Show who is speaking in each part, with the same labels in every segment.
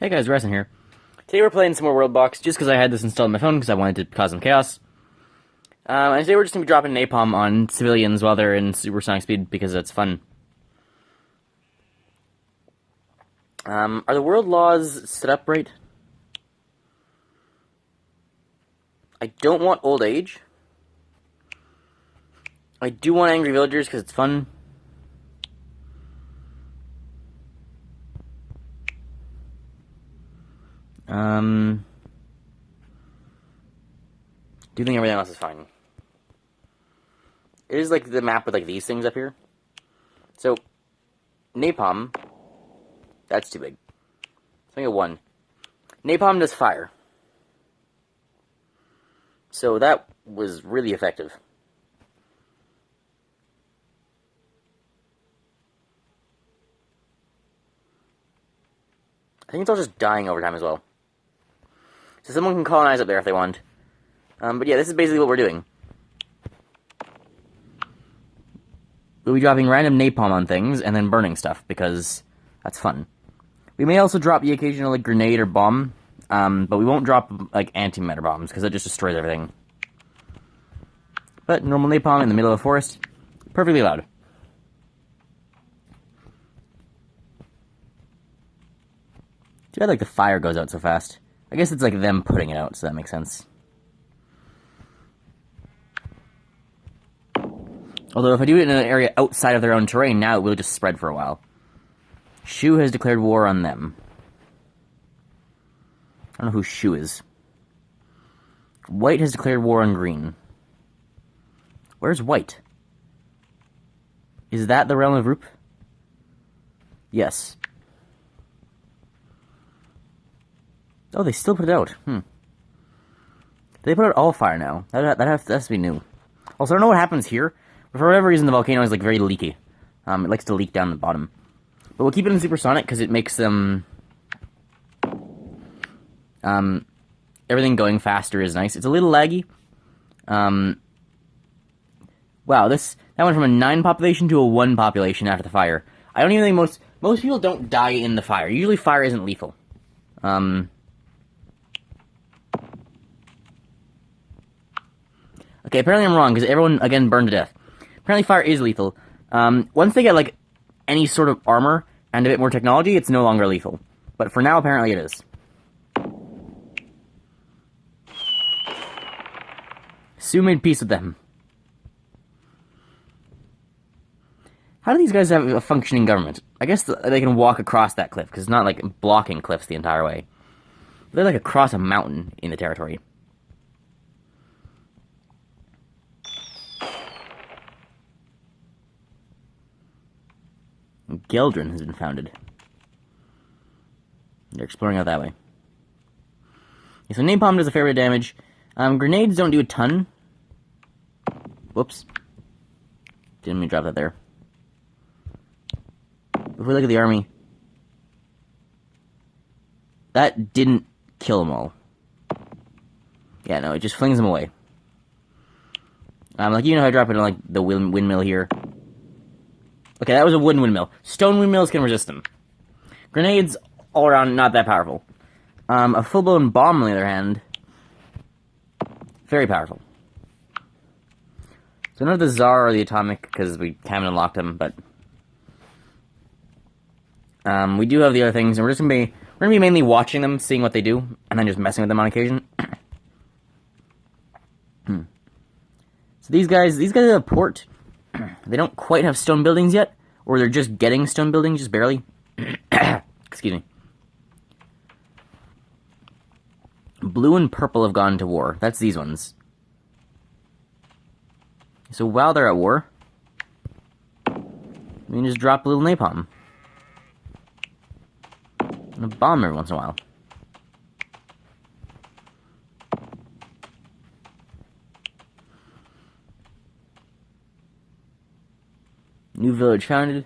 Speaker 1: Hey guys, Resin here. Today we're playing some more Worldbox, just because I had this installed on my phone, because I wanted to cause some chaos. And today we're just going to be dropping napalm on civilians while they're in supersonic speed, because that's fun. Are the world laws set up right? I don't want old age. I do want angry villagers, because it's fun. Do you think everything else is fine? It is like the map with like these things up here. So, napalm, that's too big. So I get 1. Napalm does fire. So that was really effective. I think it's all just dying over time as well. So someone can colonize up there if they want. But yeah, this is basically what we're doing. We'll be dropping random napalm on things, and then burning stuff, because that's fun. We may also drop the occasional, like, grenade or bomb, but we won't drop, like, antimatter bombs, because that just destroys everything. But normal napalm in the middle of a forest, perfectly allowed. Too bad, like, the fire goes out so fast. I guess it's, like, them putting it out, so that makes sense. Although if I do it in an area outside of their own terrain, now it will just spread for a while. Shu has declared war on them. I don't know who Shu is. White has declared war on green. Where's White? Is that the realm of Roop? Yes. Oh, they still put it out. They put out all fire now. That has to be new. Also, I don't know what happens here. But for whatever reason, the volcano is, like, very leaky. It likes to leak down the bottom. But we'll keep it in supersonic, because it makes them... everything going faster is nice. It's a little laggy. Wow, that went from a 9 population to a 1 population after the fire. I don't even think most people don't die in the fire. Usually fire isn't lethal. Okay, apparently I'm wrong, because everyone, again, burned to death. Apparently fire is lethal. Once they get, like, any sort of armor and a bit more technology, it's no longer lethal. But for now, apparently it is. Sue made peace with them. How do these guys have a functioning government? I guess they can walk across that cliff, because it's not, like, blocking cliffs the entire way. They're, like, across a mountain in the territory. Geldrin has been founded. They're exploring out that way. Okay, so napalm does a fair bit of damage. Grenades don't do a ton. Whoops. Didn't mean to drop that there. If we look at the army, that didn't kill them all. Yeah, no, it just flings them away. Like, you know how I drop it on, like, the windmill here? Okay, that was a wooden windmill. Stone windmills can resist them. Grenades, all around, not that powerful. A full-blown bomb, on the other hand, very powerful. So none of the Tsar or the Atomic, because we haven't unlocked them, but... we do have the other things, and we're gonna be mainly watching them, seeing what they do, and then just messing with them on occasion. So these guys have a port. They don't quite have stone buildings yet, or they're just getting stone buildings, just barely. Excuse me. Blue and purple have gone to war. That's these ones. So while they're at war, we can just drop a little napalm. And a bomb every once in a while. New village founded.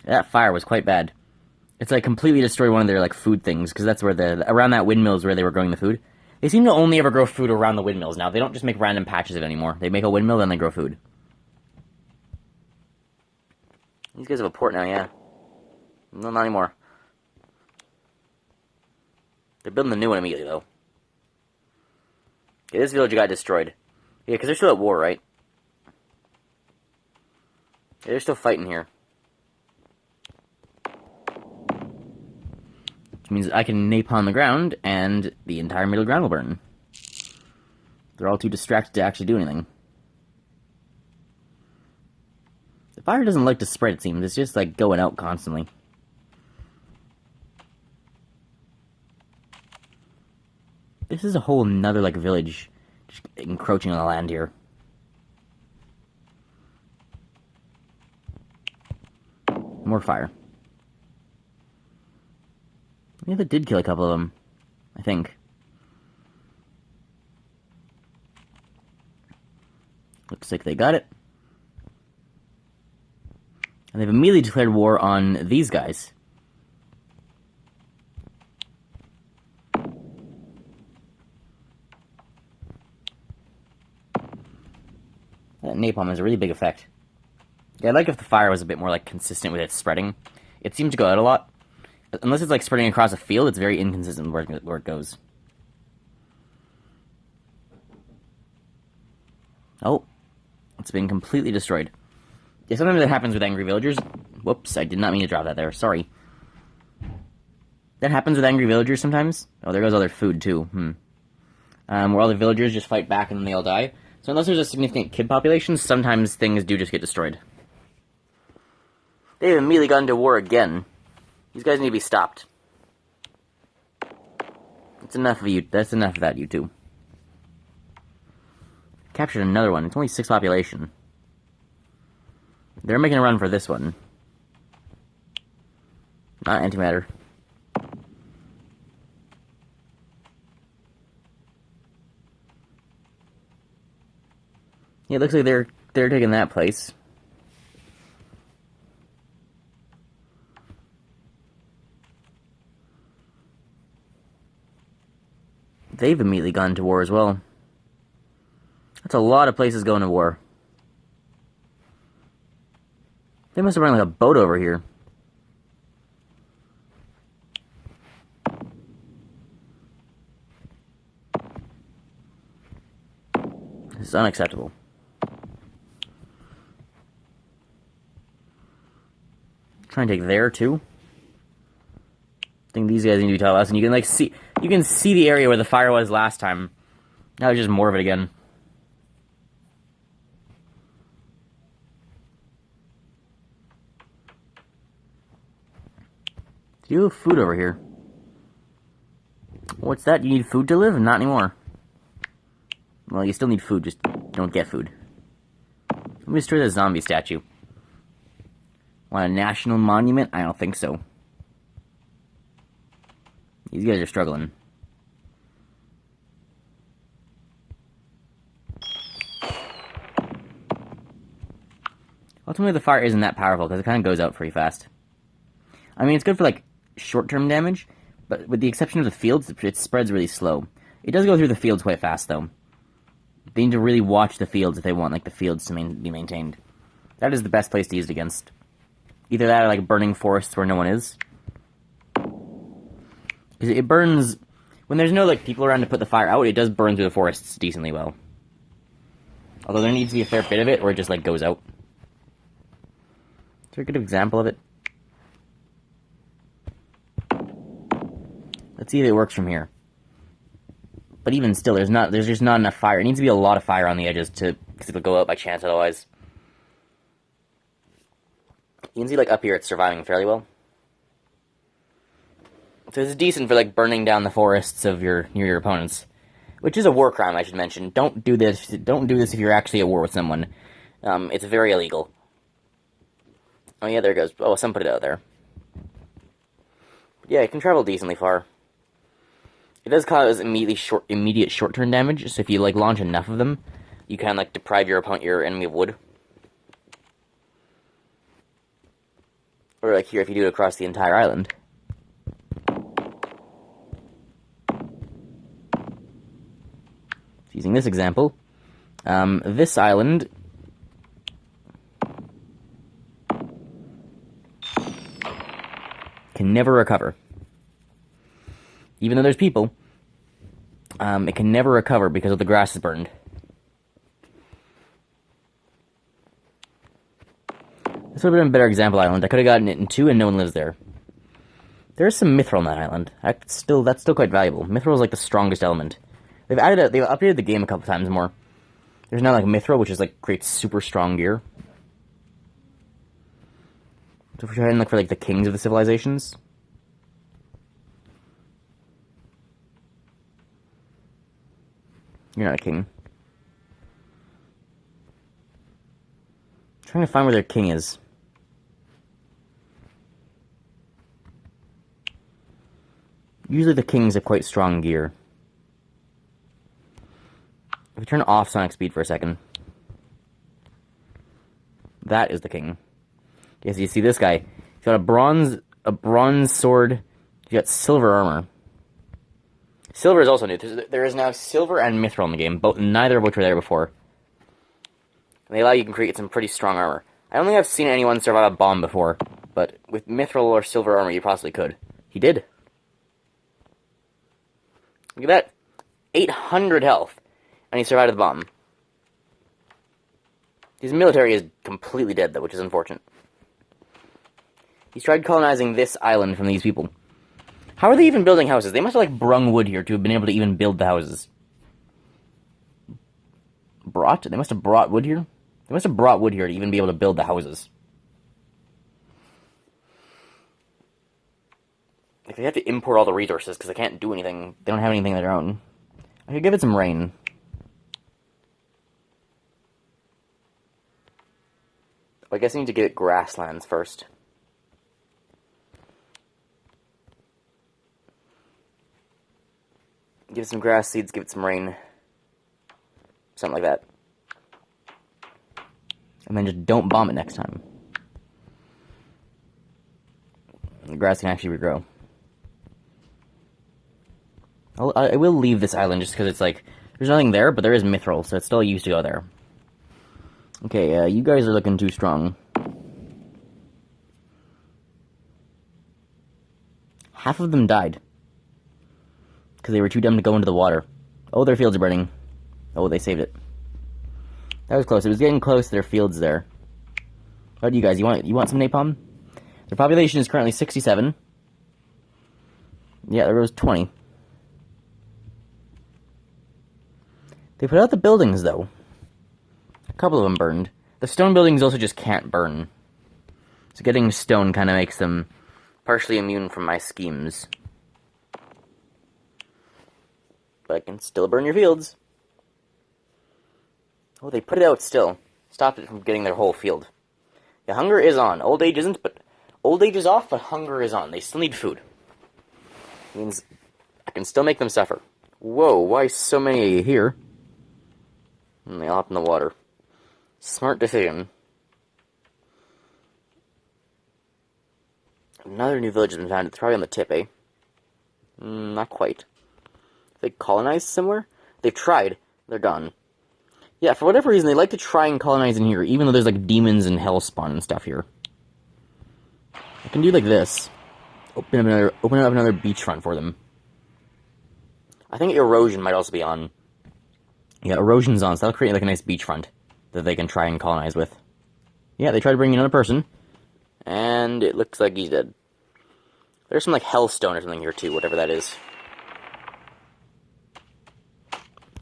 Speaker 1: That fire was quite bad. It's like completely destroyed one of their like food things, because that's where around that windmill is where they were growing the food. They seem to only ever grow food around the windmills now. They don't just make random patches of it anymore. They make a windmill, then they grow food. These guys have a port now, yeah. No, not anymore. They're building a new one immediately, though. Okay, this village got destroyed. Yeah, because they're still at war, right? Yeah, they're still fighting here. Which means I can napalm the ground, and the entire middle ground will burn. They're all too distracted to actually do anything. The fire doesn't like to spread, it seems. It's just, like, going out constantly. This is a whole nother, like, village just encroaching on the land here. More fire. Yeah, that did kill a couple of them, I think. Looks like they got it. And they've immediately declared war on these guys. That napalm has a really big effect. Yeah, I'd like if the fire was a bit more, like, consistent with its spreading. It seems to go out a lot. Unless it's, like, spreading across a field, it's very inconsistent where it goes. Oh. It's been completely destroyed. Yeah, sometimes that happens with angry villagers. Whoops, I did not mean to drop that there. Sorry. That happens with angry villagers sometimes. Oh, there goes all their food, too. Where all the villagers just fight back and then they all die. So unless there's a significant kid population, sometimes things do just get destroyed. They've immediately gone to war again. These guys need to be stopped. That's enough of you. That's enough of that, you two. Captured another one. It's only 6 population. They're making a run for this one. Not antimatter. Yeah, it looks like they're taking that place. They've immediately gone to war as well. That's a lot of places going to war. They must have run like a boat over here. This is unacceptable. Try and take there too. I think these guys need to be taught a lesson. You can like see the area where the fire was last time. Now there's just more of it again. Do you have food over here? What's that? You need food to live? Not anymore. Well, you still need food, just don't get food. Let me destroy the zombie statue. Want a national monument? I don't think so. These guys are struggling. Ultimately, the fire isn't that powerful because it kind of goes out pretty fast. I mean, it's good for, like, short-term damage, but with the exception of the fields, it spreads really slow. It does go through the fields quite fast, though. They need to really watch the fields if they want, like, the fields to be maintained. That is the best place to use it against. Either that or, like, burning forests where no one is. Because it burns... When there's no, like, people around to put the fire out, it does burn through the forests decently well. Although there needs to be a fair bit of it, or it just, like, goes out. Is there a good example of it? Let's see if it works from here. But even still, there's just not enough fire. It needs to be a lot of fire on the edges because it'll go out by chance otherwise. You can see, like, up here it's surviving fairly well. So it's decent for, like, burning down the forests of near your opponents. Which is a war crime, I should mention. Don't do this if you're actually at war with someone. It's very illegal. Oh yeah, there it goes. Oh, someone put it out there. But yeah, it can travel decently far. It does cause immediate short-term damage, so if you, like, launch enough of them, you can, like, deprive your enemy of wood. Or, like, here, if you do it across the entire island. Using this example, this island can never recover. Even though there's people, it can never recover because of the grass is burned. This would have been a better example island. I could have gotten it in 2 and no one lives there. There's some mithril on that island. That's still quite valuable. Mithril is like the strongest element. They've updated the game a couple times more. There's now like mithril, which is like creates super strong gear. So if we try and look for like the kings of the civilizations. You're not a king. I'm trying to find where their king is. Usually the kings have quite strong gear. If we turn off Sonic Speed for a second. That is the king. Yes, you see this guy. He's got a bronze sword. He's got silver armor. Silver is also new. There is now silver and mithril in the game, neither of which were there before. And they allow you to create some pretty strong armor. I don't think I've seen anyone survive a bomb before, but with mithril or silver armor, you possibly could. He did. Look at that. 800 health. And he survived the bomb. His military is completely dead, though, which is unfortunate. He's tried colonizing this island from these people. How are they even building houses? They must have, like, brung wood here to have been able to even build the houses. Brought? They must have brought wood here? They must have brought wood here to even be able to build the houses. Like, they have to import all the resources because they can't do anything. They don't have anything of their own. I could give it some rain. I guess I need to give it grasslands first. Give it some grass seeds, give it some rain. Something like that. And then just don't bomb it next time. The grass can actually regrow. I will leave this island just because it's like, there's nothing there, but there is mithril, so it's still used to go there. Okay, you guys are looking too strong. Half of them died. Because they were too dumb to go into the water. Oh, their fields are burning. Oh, they saved it. That was close. It was getting close to their fields there. How do you guys? You want some napalm? Their population is currently 67. Yeah, there was 20. They put out the buildings, though. A couple of them burned. The stone buildings also just can't burn. So getting stone kind of makes them partially immune from my schemes. But I can still burn your fields. Oh, they put it out still. Stopped it from getting their whole field. The hunger is on. Old age isn't, but... Old age is off, but hunger is on. They still need food. It means I can still make them suffer. Whoa, why so many here? And they all hop in the water. Smart decision. Another new village has been found. It's probably on the tip, eh? Not quite. They colonized somewhere? They've tried. They're gone. Yeah, for whatever reason, they like to try and colonize in here, even though there's, like, demons and hellspawn and stuff here. I can do like this. Open up another beachfront for them. I think erosion might also be on. Yeah, erosion's on, so that'll create, like, a nice beachfront that they can try and colonize with. Yeah, they tried to bring in another person, and it looks like he's dead. There's some, like, hellstone or something here, too, whatever that is.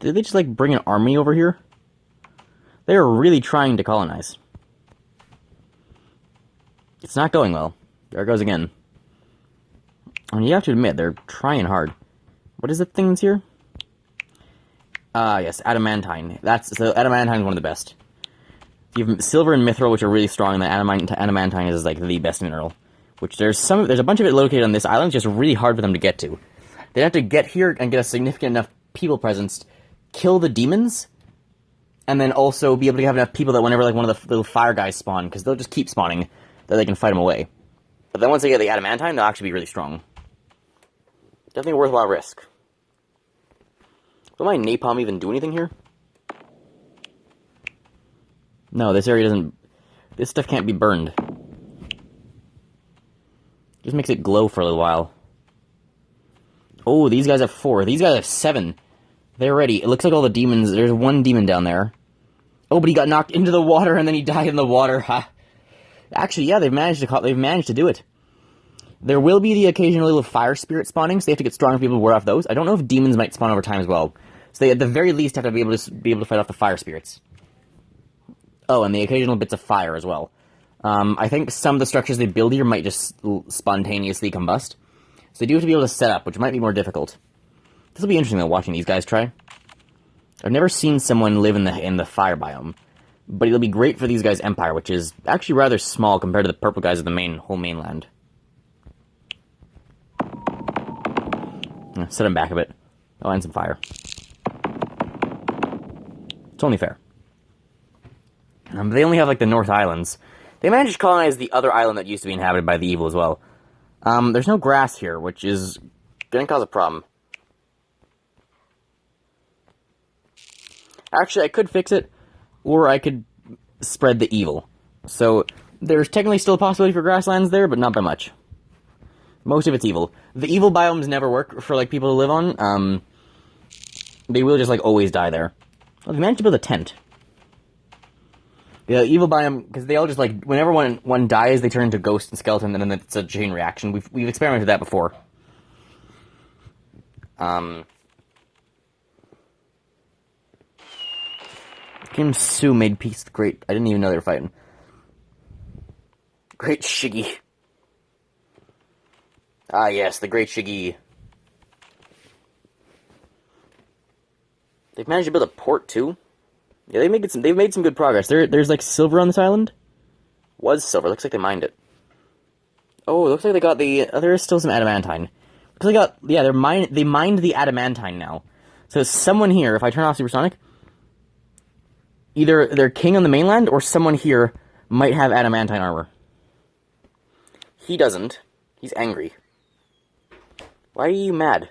Speaker 1: Did they just, like, bring an army over here? They are really trying to colonize. It's not going well. There it goes again. I mean, you have to admit, they're trying hard. What is the things here? Yes, adamantine. So adamantine is one of the best. You have silver and mithril, which are really strong, and then adamantine is, like, the best mineral. Which there's a bunch of it located on this island, it's just really hard for them to get to. They have to get here and get a significant enough people presence, kill the demons, and then also be able to have enough people that whenever, like, one of the little fire guys spawn, because they'll just keep spawning, that they can fight them away. But then once they get the adamantine, they'll actually be really strong. Definitely a worthwhile risk. Will my napalm even do anything here? No, this area doesn't... This stuff can't be burned. Just makes it glow for a little while. Oh, these guys have 4. These guys have 7. They're ready. It looks like all the demons... There's one demon down there. Oh, but he got knocked into the water and then he died in the water. Ha. Actually, yeah, they've managed to do it. There will be the occasional little fire spirit spawning, so they have to get stronger people to ward off those. I don't know if demons might spawn over time as well. So they, at the very least, have to be able to fight off the fire spirits. Oh, and the occasional bits of fire as well. I think some of the structures they build here might just spontaneously combust. So they do have to be able to set up, which might be more difficult. This will be interesting, though, watching these guys try. I've never seen someone live in the fire biome. But it'll be great for these guys' empire, which is actually rather small compared to the purple guys of the whole mainland. Set them back a bit. Oh, and some fire. It's only fair. They only have, like, the North Islands. They managed to colonize the other island that used to be inhabited by the evil as well. There's no grass here, which is gonna cause a problem. Actually, I could fix it, or I could spread the evil. So, there's technically still a possibility for grasslands there, but not by much. Most of it's evil. The evil biomes never work for, like, people to live on. They will just, like, always die there. Well, they managed to build a tent. The evil biome, because they all just, like, whenever one dies, they turn into ghost and skeleton, and then it's a chain reaction. We've experimented with that before. Kim Sue made peace with Great... I didn't even know they were fighting. Great Shiggy. Ah, yes, the Great Shiggy. They've managed to build a port, too. Yeah, they've made some good progress. There's, like, silver on this island. Was silver. Looks like they mined it. Oh, it looks like they got the... there is still some adamantine. Because they got... Yeah, they mined the adamantine now. So someone here, if I turn off Supersonic... Either their king on the mainland, or someone here might have adamantine armor. He doesn't. He's angry. Why are you mad?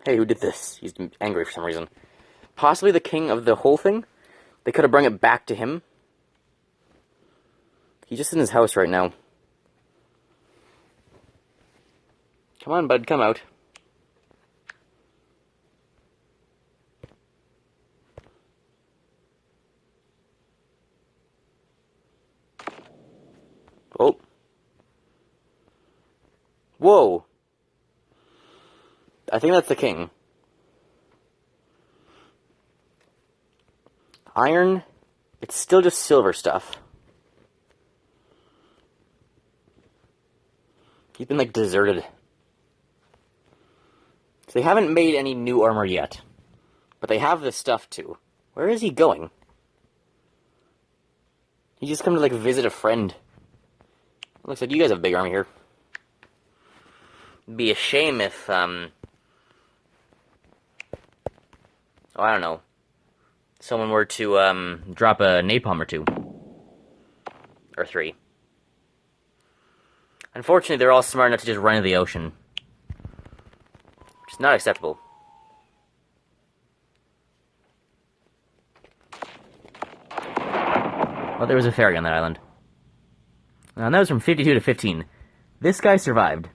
Speaker 1: Hey, who did this? He's angry for some reason. Possibly the king of the whole thing? They could have brought it back to him. He's just in his house right now. Come on, bud, come out. Oh. Whoa. I think that's the king. Iron. It's still just silver stuff. He's been, like, deserted. So they haven't made any new armor yet. But they have this stuff, too. Where is he going? He just come to, like, visit a friend. Looks like you guys have a big army here. It'd be a shame if, oh, I don't know. Someone were to, drop a napalm or 2. Or 3. Unfortunately, they're all smart enough to just run into the ocean. Which is not acceptable. Well, there was a ferry on that island. And that was from 52 to 15. This guy survived.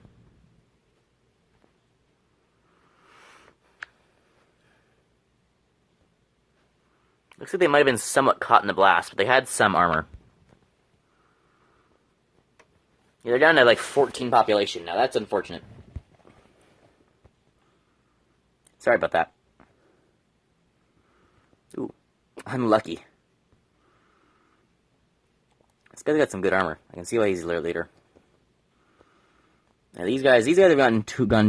Speaker 1: Looks like they might have been somewhat caught in the blast, but they had some armor. Yeah, they're down to like 14 population now. That's unfortunate. Sorry about that. Ooh, unlucky. This guy's got some good armor. I can see why he's their leader. Now these guys have gone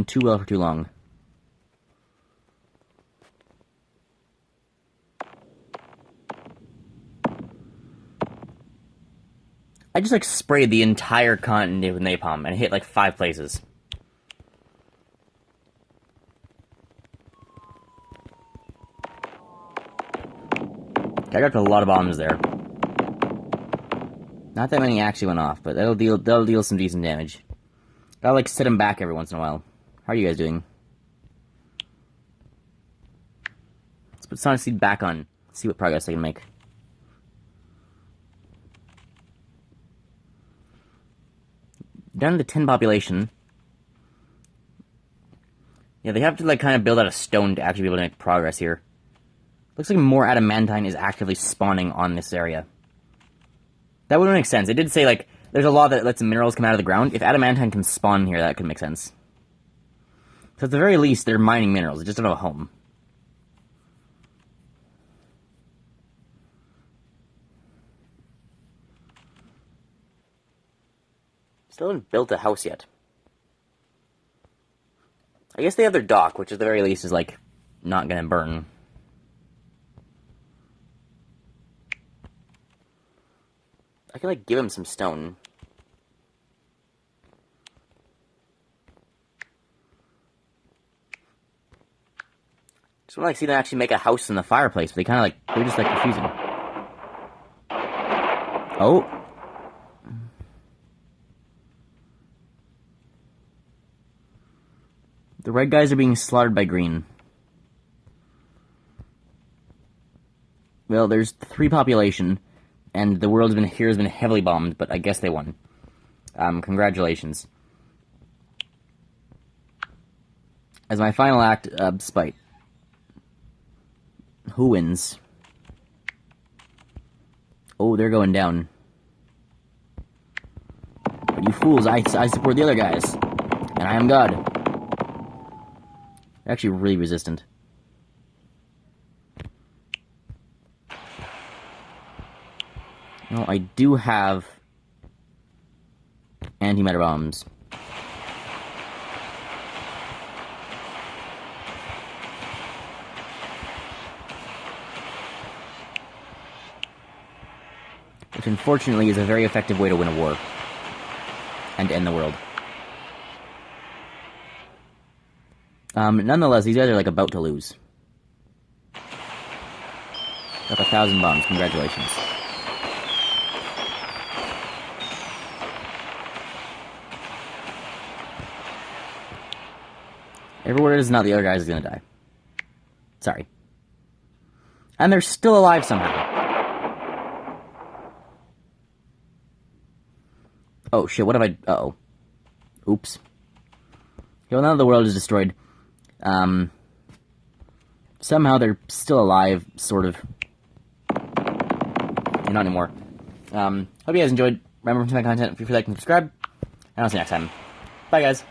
Speaker 1: too well for too long. I just, like, sprayed the entire continent with napalm and hit, like, 5 places. I dropped a lot of bombs there. Not that many actually went off, but they'll deal some decent damage. Gotta, like, set them back every once in a while. How are you guys doing? Let's put Sonic Seed back on. See what progress I can make. Down to 10 population. Yeah, they have to, like, kind of build out a stone to actually be able to make progress here. Looks like more adamantine is actively spawning on this area. That would make sense. It did say, like, there's a law that lets minerals come out of the ground. If adamantine can spawn here, that could make sense. So at the very least, they're mining minerals. They just don't have a home. Still haven't built a house yet. I guess they have their dock, which at the very least is, like, not gonna burn. I can, like, give him some stone. Just wanna, like, see them actually make a house in the fireplace, but they kinda, like, they're just, like, refusing. Oh. The red guys are being slaughtered by green. Well, there's 3 population, and the world has been heavily bombed, but I guess they won. Congratulations. As my final act, spite. Who wins? Oh, they're going down. But you fools, I support the other guys. And I am God. They're actually really resistant. No, I do have antimatter bombs. Which unfortunately is a very effective way to win a war. And end the world. Nonetheless, these guys are, like, about to lose. Got 1,000 bombs, congratulations. Everywhere it is not, the other guy is gonna die. Sorry. And they're still alive somehow. Oh shit, what have I... Uh-oh. Oops. Okay, well, now the world is destroyed. Somehow they're still alive, sort of. Not anymore. Hope you guys enjoyed. Remember to my content, if you like and subscribe. And I'll see you next time. Bye, guys.